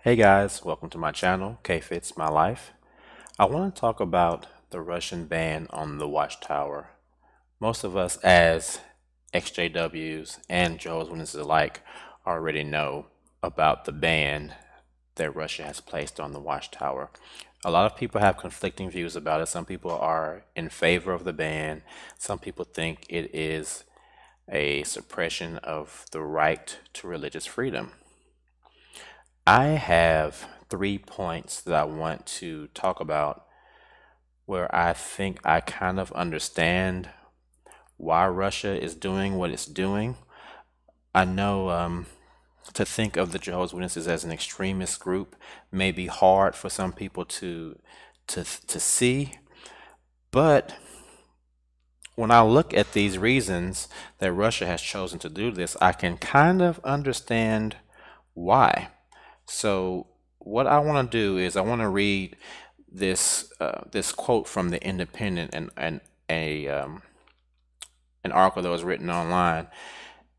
Hey guys, welcome to my channel, K-Fits My Life. I want to talk about the Russian ban on the Watchtower. Most of us as XJWs and Jehovah's Witnesses alike already know about the ban that Russia has placed on the Watchtower. A lot of people have conflicting views about it. Some people are in favor of the ban. Some people think it is a suppression of the right to religious freedom. I have 3 points that I want to talk about where I think I kind of understand why Russia is doing what it's doing. I know to think of the Jehovah's Witnesses as an extremist group may be hard for some people to see, but when I look at these reasons that Russia has chosen to do this, I can kind of understand why. So what I want to do is I want to read this quote from the Independent and an article that was written online,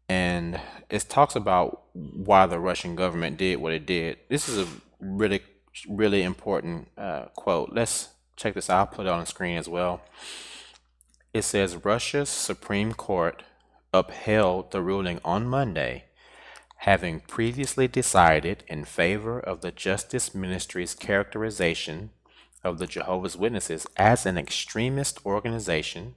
and it talks about why the Russian government did what it did. This is a really important quote. Let's check this out. I'll put it on the screen as well. It says Russia's Supreme Court upheld the ruling on Monday, having previously decided in favor of the Justice Ministry's characterization of the Jehovah's Witnesses as an extremist organization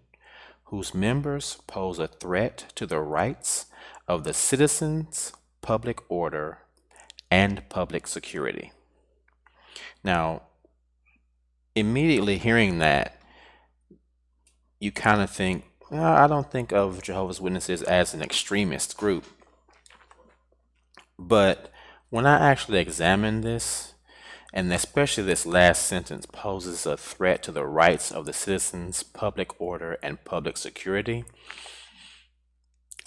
whose members pose a threat to the rights of the citizens, public order, and public security. Now, immediately hearing that, you kind of think, I don't think of Jehovah's Witnesses as an extremist group. But when I actually examine this, and especially this last sentence poses a threat to the rights of the citizens, public order, and public security,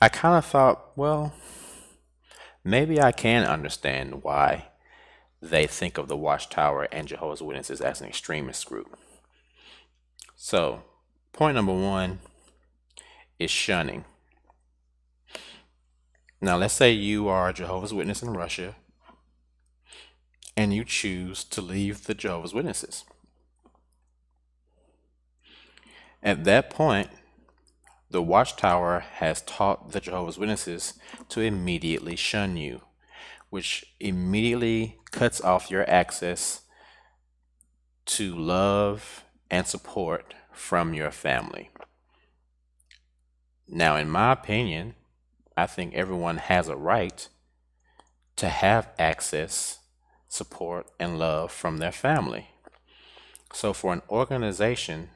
I kind of thought, well, maybe I can understand why they think of the Watchtower and Jehovah's Witnesses as an extremist group. So, point number one is shunning. Now, let's say you are a Jehovah's Witness in Russia and you choose to leave the Jehovah's Witnesses. At that point, the Watchtower has taught the Jehovah's Witnesses to immediately shun you, which immediately cuts off your access to love and support from your family. Now, in my opinion, I think everyone has a right to have access, support, and love from their family. So for an organization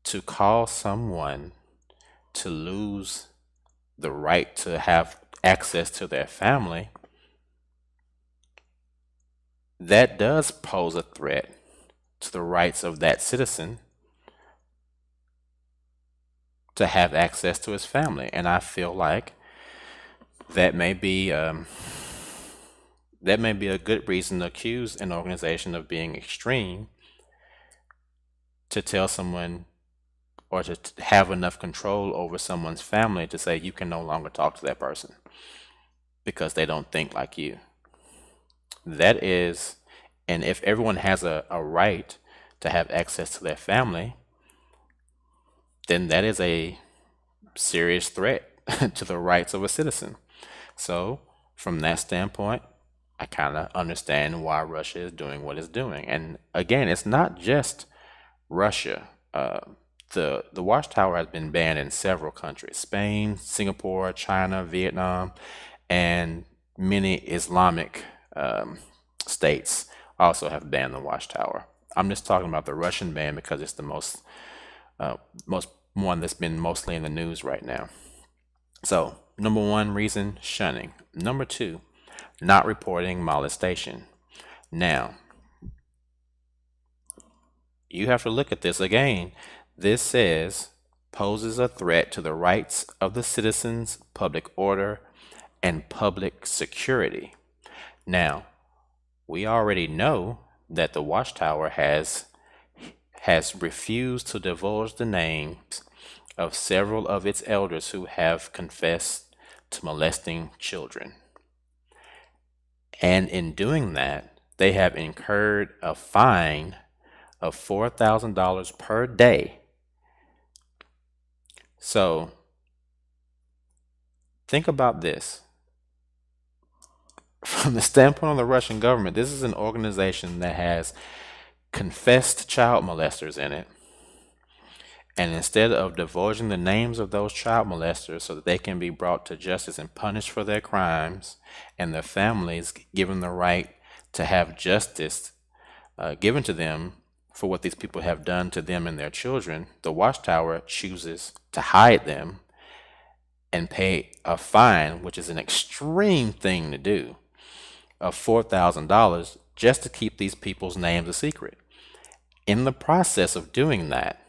to cause someone to lose the right to have access to their family, that does pose a threat to the rights of that citizen to have access to his family. And I feel like that may be a good reason to accuse an organization of being extreme, to tell someone or to have enough control over someone's family to say you can no longer talk to that person because they don't think like you. That is, and if everyone has a right to have access to their family, then that is a serious threat to the rights of a citizen. So from that standpoint, I kind of understand why Russia is doing what it's doing. And again, it's not just Russia. The Watchtower has been banned in several countries: Spain, Singapore, China, Vietnam, and many Islamic states also have banned the Watchtower. I'm just talking about the Russian ban because it's the most one that's been mostly in the news right now. So, number one reason, shunning. Number two, not reporting molestation. Now, you have to look at this again. This says poses a threat to the rights of the citizens, public order, and public security. Now, we already know that the Watchtower has refused to divulge the names of several of its elders who have confessed to molesting children. And in doing that, they have incurred a fine of $4,000 per day. So think about this. From the standpoint of the Russian government, this is an organization that has confessed child molesters in it. And instead of divulging the names of those child molesters so that they can be brought to justice and punished for their crimes, and their families given the right to have justice given to them for what these people have done to them and their children, the Watchtower chooses to hide them and pay a fine, which is an extreme thing to do, of $4,000 just to keep these people's names a secret. In the process of doing that,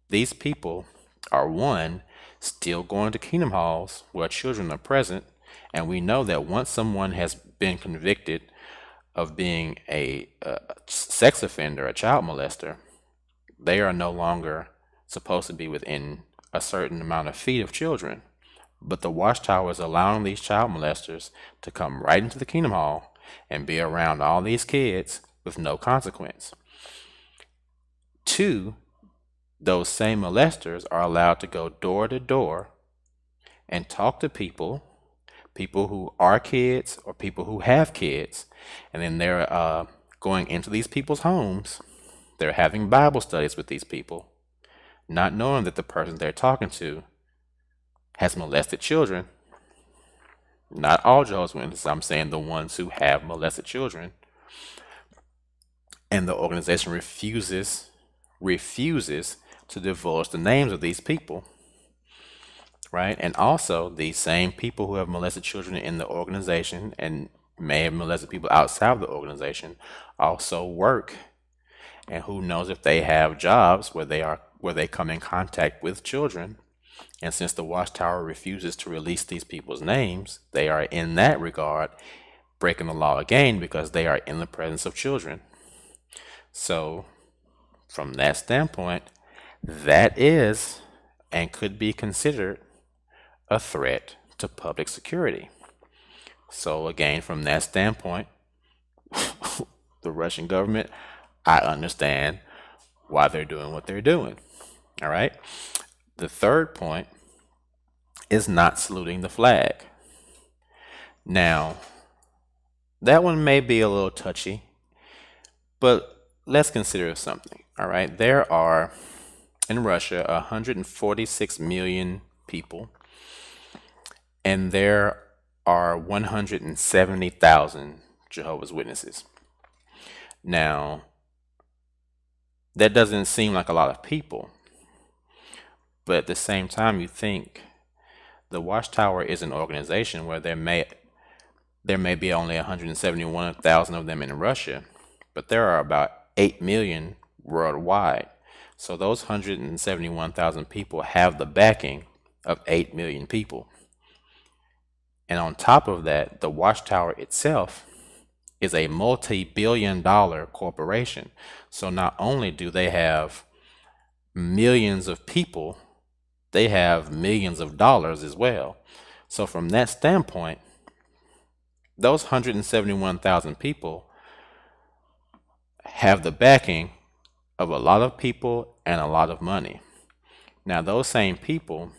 these people are, one, still going to kingdom halls where children are present, and we know that once someone has been convicted of being a sex offender, a child molester, they are no longer supposed to be within a certain amount of feet of children. But the Watchtower is allowing these child molesters to come right into the kingdom hall and be around all these kids with no consequence. Two, those same molesters are allowed to go door to door and talk to people who are kids or people who have kids, and then they're going into these people's homes. They're having Bible studies with these people, not knowing that the person they're talking to has molested children. Not all Jehovah's Witnesses, I'm saying the ones who have molested children. And the organization refuses to divulge the names of these people, right? And also, these same people who have molested children in the organization and may have molested people outside of the organization also work. And who knows if they have jobs where they come in contact with children. And since the Watchtower refuses to release these people's names, they are in that regard breaking the law again because they are in the presence of children. So from that standpoint, that is and could be considered a threat to public security. So again, from that standpoint, the Russian government, I understand why they're doing what they're doing. All right. The third point is not saluting the flag. Now, that one may be a little touchy, but let's consider something. All right. There are in Russia 146 million people, and there are 170,000 Jehovah's Witnesses. Now, that doesn't seem like a lot of people, but at the same time, you think the Watchtower is an organization where there may be only 171,000 of them in Russia, but there are about 8 million worldwide. So those 171,000 people have the backing of 8 million people. And on top of that, the Watchtower itself is a multi-billion-dollar corporation. So not only do they have millions of people, they have millions of dollars as well. So from that standpoint, those 171,000 people have the backing of a lot of people and a lot of money. Now, those same people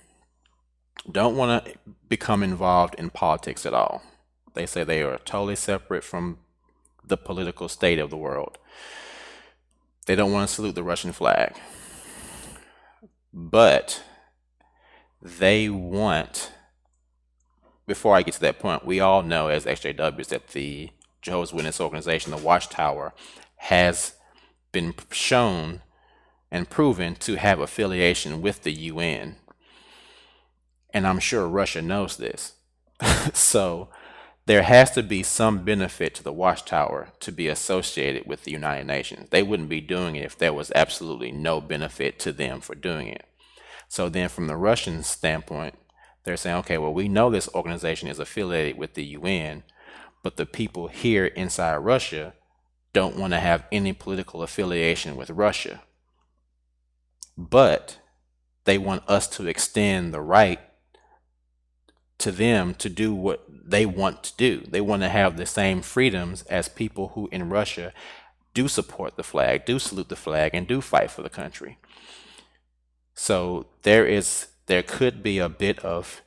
don't want to become involved in politics at all. They say they are totally separate from the political state of the world. They don't want to salute the Russian flag. But they want, before I get to that point, we all know as XJWs that the Jehovah's Witness organization, the Watchtower, has been shown and proven to have affiliation with the UN. And I'm sure Russia knows this. So there has to be some benefit to the Watchtower to be associated with the United Nations. They wouldn't be doing it if there was absolutely no benefit to them for doing it. So then from the Russian standpoint, they're saying, okay, well, we know this organization is affiliated with the UN, but the people here inside Russia don't want to have any political affiliation with Russia. But they want us to extend the right to them to do what they want to do. They want to have the same freedoms as people who in Russia do support the flag, do salute the flag, and do fight for the country. So there could be a bit of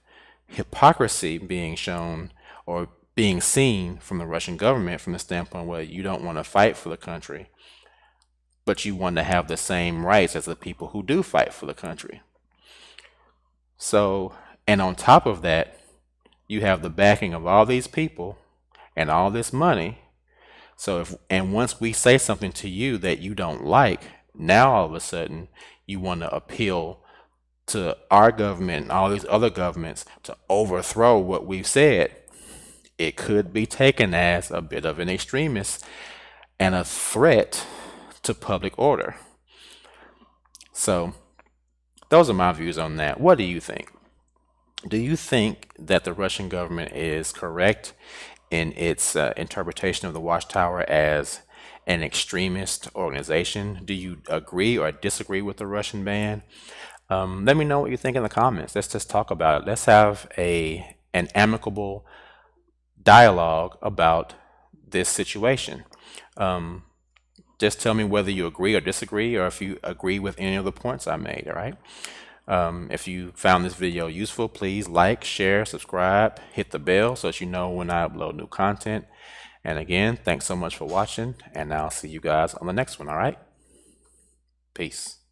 hypocrisy being shown or being seen from the Russian government from the standpoint where you don't want to fight for the country, but you want to have the same rights as the people who do fight for the country. So, and on top of that, you have the backing of all these people and all this money. So and once we say something to you that you don't like, now all of a sudden you want to appeal to our government and all these other governments to overthrow what we've said. It could be taken as a bit of an extremist and a threat to public order. So those are my views on that. What do you think? Do you think that the Russian government is correct in its interpretation of the Watchtower as an extremist organization? Do you agree or disagree with the Russian ban? Let me know what you think in the comments. Let's just talk about it. Let's have an amicable dialogue about this situation. Just tell me whether you agree or disagree, or if you agree with any of the points I made, all right? If you found this video useful, please like, share, subscribe, hit the bell so that you know when I upload new content. And again, thanks so much for watching, and I'll see you guys on the next one, all right? Peace.